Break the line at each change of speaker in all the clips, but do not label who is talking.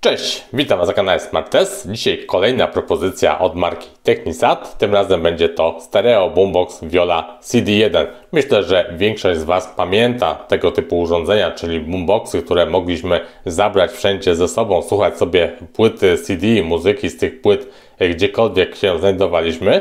Cześć, witam Was na kanale SmartTest. Dzisiaj kolejna propozycja od marki Technisat. Tym razem będzie to Stereo Boombox Viola CD1. Myślę, że większość z Was pamięta tego typu urządzenia, czyli boomboxy, które mogliśmy zabrać wszędzie ze sobą, słuchać sobie płyty CD, muzyki z tych płyt gdziekolwiek się znajdowaliśmy.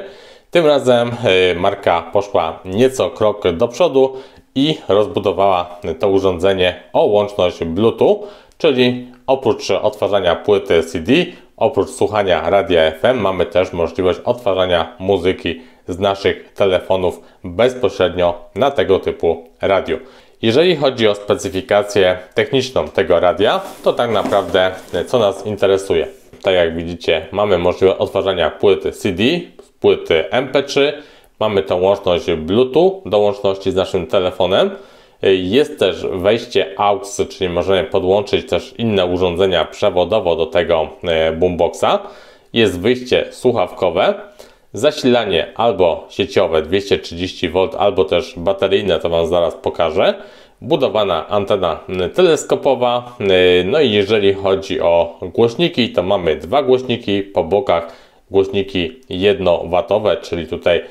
Tym razem marka poszła nieco krok do przodu i rozbudowała to urządzenie o łączność Bluetooth, czyli oprócz odtwarzania płyty CD, oprócz słuchania radia FM, mamy też możliwość odtwarzania muzyki z naszych telefonów bezpośrednio na tego typu radio. Jeżeli chodzi o specyfikację techniczną tego radia, to tak naprawdę co nas interesuje? Tak jak widzicie, mamy możliwość odtwarzania płyty CD, płyty MP3, mamy tą łączność Bluetooth do łączności z naszym telefonem. Jest też wejście AUX, czyli możemy podłączyć też inne urządzenia przewodowo do tego boomboxa. Jest wyjście słuchawkowe, zasilanie albo sieciowe 230V, albo też bateryjne, to Wam zaraz pokażę. Budowana antena teleskopowa. No i jeżeli chodzi o głośniki, to mamy dwa głośniki, po bokach głośniki 1W, czyli tutaj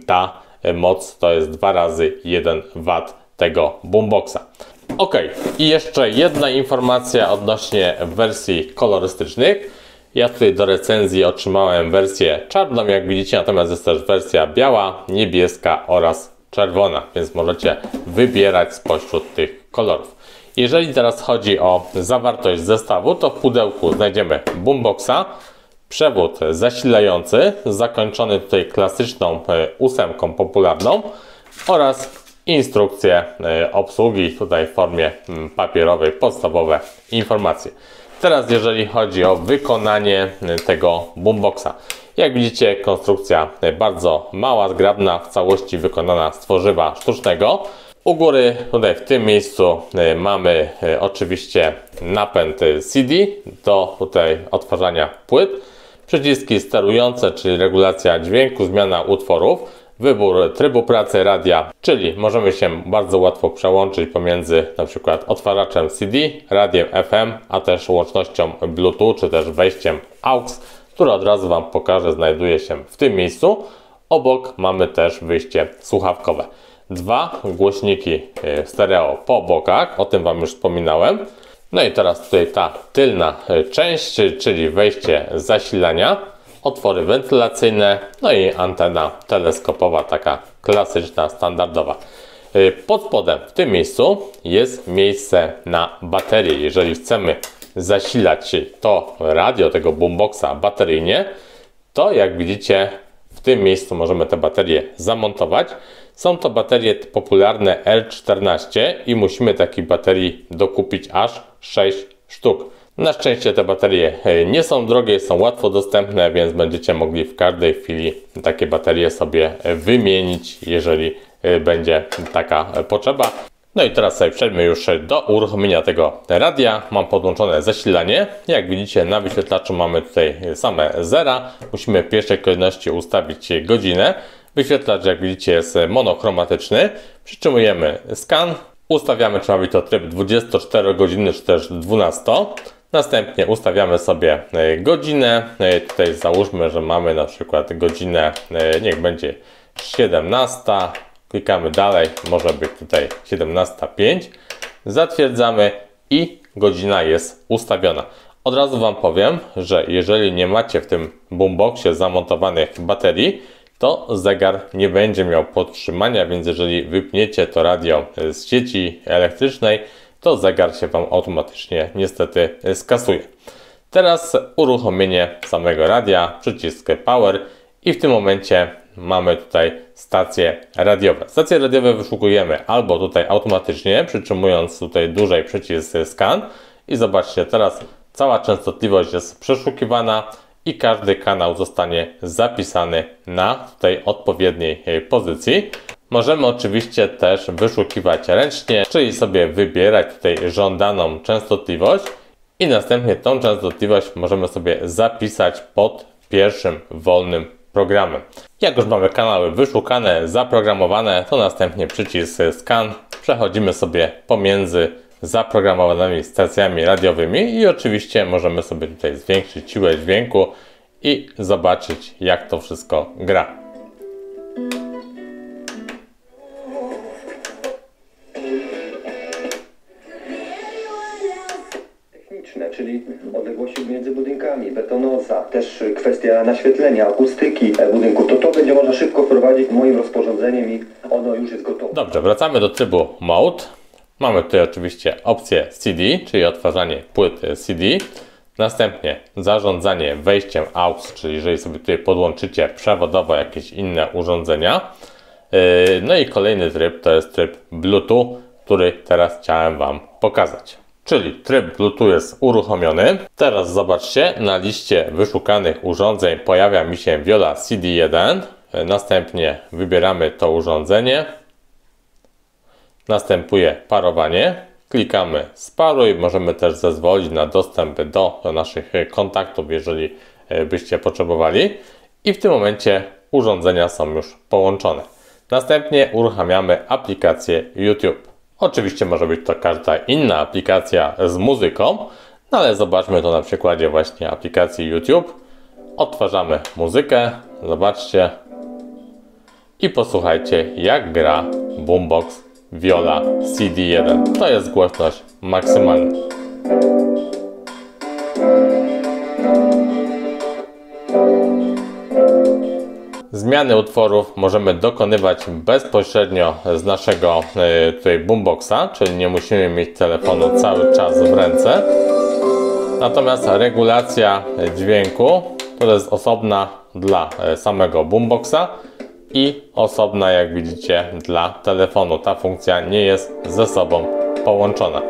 ta moc to jest 2 razy 1 W tego boomboxa. Ok, i jeszcze jedna informacja odnośnie wersji kolorystycznych. Ja tutaj do recenzji otrzymałem wersję czarną, jak widzicie, natomiast jest też wersja biała, niebieska oraz czerwona, więc możecie wybierać spośród tych kolorów. Jeżeli teraz chodzi o zawartość zestawu, to w pudełku znajdziemy boomboxa, przewód zasilający, zakończony tutaj klasyczną 8 popularną oraz instrukcje obsługi, tutaj w formie papierowej, podstawowe informacje. Teraz jeżeli chodzi o wykonanie tego boomboxa. Jak widzicie, konstrukcja bardzo mała, zgrabna, w całości wykonana z tworzywa sztucznego. U góry, tutaj w tym miejscu mamy oczywiście napęd CD do tutaj odtwarzania płyt. Przyciski sterujące, czyli regulacja dźwięku, zmiana utworów. Wybór trybu pracy radia, czyli możemy się bardzo łatwo przełączyć pomiędzy na przykład odtwarzaczem CD, radiem FM, a też łącznością Bluetooth, czy też wejściem AUX, które od razu Wam pokażę, znajduje się w tym miejscu. Obok mamy też wyjście słuchawkowe. Dwa głośniki stereo po bokach, o tym Wam już wspominałem. No i teraz tutaj ta tylna część, czyli wejście zasilania, otwory wentylacyjne, no i antena teleskopowa, taka klasyczna, standardowa. Pod spodem w tym miejscu jest miejsce na baterię. Jeżeli chcemy zasilać to radio, tego boomboxa bateryjnie, to jak widzicie w tym miejscu możemy te baterie zamontować. Są to baterie popularne L14 i musimy takich baterii dokupić aż 6 sztuk. Na szczęście te baterie nie są drogie, są łatwo dostępne, więc będziecie mogli w każdej chwili takie baterie sobie wymienić, jeżeli będzie taka potrzeba. No i teraz sobie przejdźmy już do uruchomienia tego radia. Mam podłączone zasilanie. Jak widzicie, na wyświetlaczu mamy tutaj same zera. Musimy w pierwszej kolejności ustawić godzinę. Wyświetlacz, jak widzicie, jest monochromatyczny. Przytrzymujemy skan. Ustawiamy, czy ma być to tryb 24 godziny, czy też 12. Następnie ustawiamy sobie godzinę. Tutaj załóżmy, że mamy na przykład godzinę, niech będzie 17. Klikamy dalej, może być tutaj 17:05. Zatwierdzamy i godzina jest ustawiona. Od razu Wam powiem, że jeżeli nie macie w tym boomboxie zamontowanych baterii, to zegar nie będzie miał podtrzymania, więc jeżeli wypniecie to radio z sieci elektrycznej, to zegar się Wam automatycznie niestety skasuje. Teraz uruchomienie samego radia, przycisk Power i w tym momencie mamy tutaj stacje radiowe. Stacje radiowe wyszukujemy albo tutaj automatycznie, przytrzymując tutaj dłużej przycisk Scan i zobaczcie, teraz cała częstotliwość jest przeszukiwana i każdy kanał zostanie zapisany na tutaj odpowiedniej pozycji. Możemy oczywiście też wyszukiwać ręcznie, czyli sobie wybierać tutaj żądaną częstotliwość i następnie tą częstotliwość możemy sobie zapisać pod pierwszym wolnym programem. Jak już mamy kanały wyszukane, zaprogramowane, to następnie przycisk Scan. Przechodzimy sobie pomiędzy zaprogramowanymi stacjami radiowymi i oczywiście możemy sobie tutaj zwiększyć siłę dźwięku i zobaczyć, jak to wszystko gra.
Czyli odległości między budynkami, betonoza, też kwestia naświetlenia, akustyki budynku, to będzie można szybko wprowadzić moim rozporządzeniem i ono już jest gotowe.
Dobrze, wracamy do trybu Mode. Mamy tutaj oczywiście opcję CD, czyli odtwarzanie płyt CD. Następnie zarządzanie wejściem AUX, czyli jeżeli sobie tutaj podłączycie przewodowo jakieś inne urządzenia. No i kolejny tryb to jest tryb Bluetooth, który teraz chciałem Wam pokazać. Czyli tryb Bluetooth jest uruchomiony. Teraz zobaczcie, na liście wyszukanych urządzeń pojawia mi się Viola CD1. Następnie wybieramy to urządzenie. Następuje parowanie. Klikamy sparuj. Możemy też zezwolić na dostęp do naszych kontaktów, jeżeli byście potrzebowali. I w tym momencie urządzenia są już połączone. Następnie uruchamiamy aplikację YouTube. Oczywiście może być to każda inna aplikacja z muzyką, no ale zobaczmy to na przykładzie właśnie aplikacji YouTube. Odtwarzamy muzykę, zobaczcie i posłuchajcie, jak gra Boombox Viola CD1. To jest głośność maksymalna. Zmiany utworów możemy dokonywać bezpośrednio z naszego tutaj boomboxa, czyli nie musimy mieć telefonu cały czas w ręce. Natomiast regulacja dźwięku to jest osobna dla samego boomboxa i osobna, jak widzicie, dla telefonu. Ta funkcja nie jest ze sobą połączona.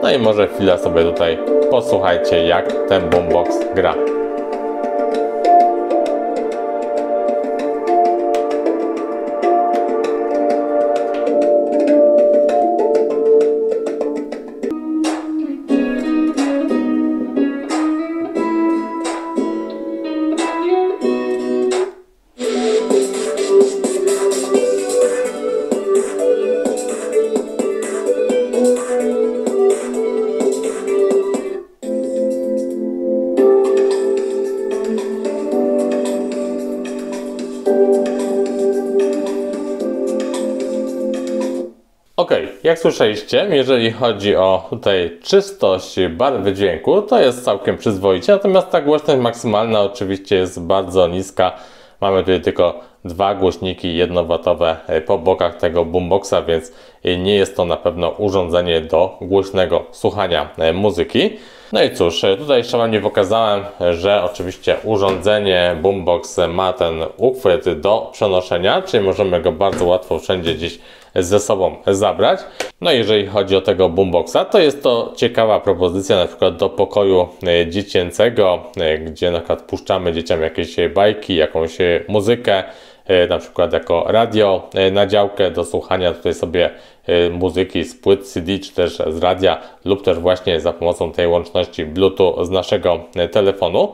No i może chwilę sobie tutaj posłuchajcie, jak ten boombox gra. Ok, jak słyszeliście, jeżeli chodzi o tutaj czystość barwy dźwięku, to jest całkiem przyzwoicie, natomiast ta głośność maksymalna oczywiście jest bardzo niska. Mamy tutaj tylko dwa głośniki 1W po bokach tego boomboxa, więc nie jest to na pewno urządzenie do głośnego słuchania muzyki. No i cóż, tutaj jeszcze Wam nie pokazałem, że oczywiście urządzenie boombox ma ten uchwyt do przenoszenia, czyli możemy go bardzo łatwo wszędzie gdzieś ze sobą zabrać. No i jeżeli chodzi o tego boomboxa, to jest to ciekawa propozycja na przykład do pokoju dziecięcego, gdzie na przykład puszczamy dzieciom jakieś bajki, jakąś muzykę, na przykład jako radio na działkę do słuchania tutaj sobie muzyki z płyt CD czy też z radia lub też właśnie za pomocą tej łączności Bluetooth z naszego telefonu.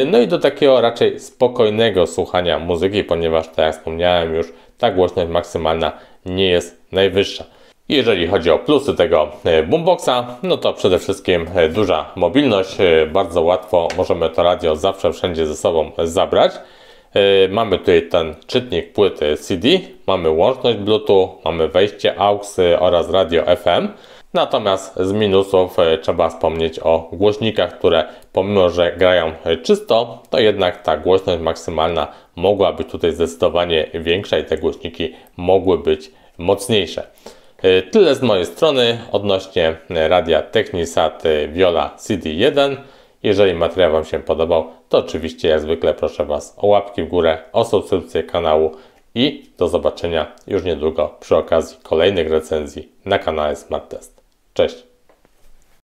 No i do takiego raczej spokojnego słuchania muzyki, ponieważ tak jak wspomniałem już, ta głośność maksymalna nie jest najwyższa. Jeżeli chodzi o plusy tego boomboxa, no to przede wszystkim duża mobilność, bardzo łatwo możemy to radio zawsze wszędzie ze sobą zabrać. Mamy tutaj ten czytnik płyty CD, mamy łączność Bluetooth, mamy wejście AUX oraz radio FM. Natomiast z minusów trzeba wspomnieć o głośnikach, które pomimo, że grają czysto, to jednak ta głośność maksymalna mogła być tutaj zdecydowanie większa i te głośniki mogły być mocniejsze. Tyle z mojej strony odnośnie radia Technisat Viola CD1. Jeżeli materiał Wam się podobał, to oczywiście jak zwykle proszę Was o łapki w górę, o subskrypcję kanału i do zobaczenia już niedługo przy okazji kolejnych recenzji na kanale Smart Test. Cześć!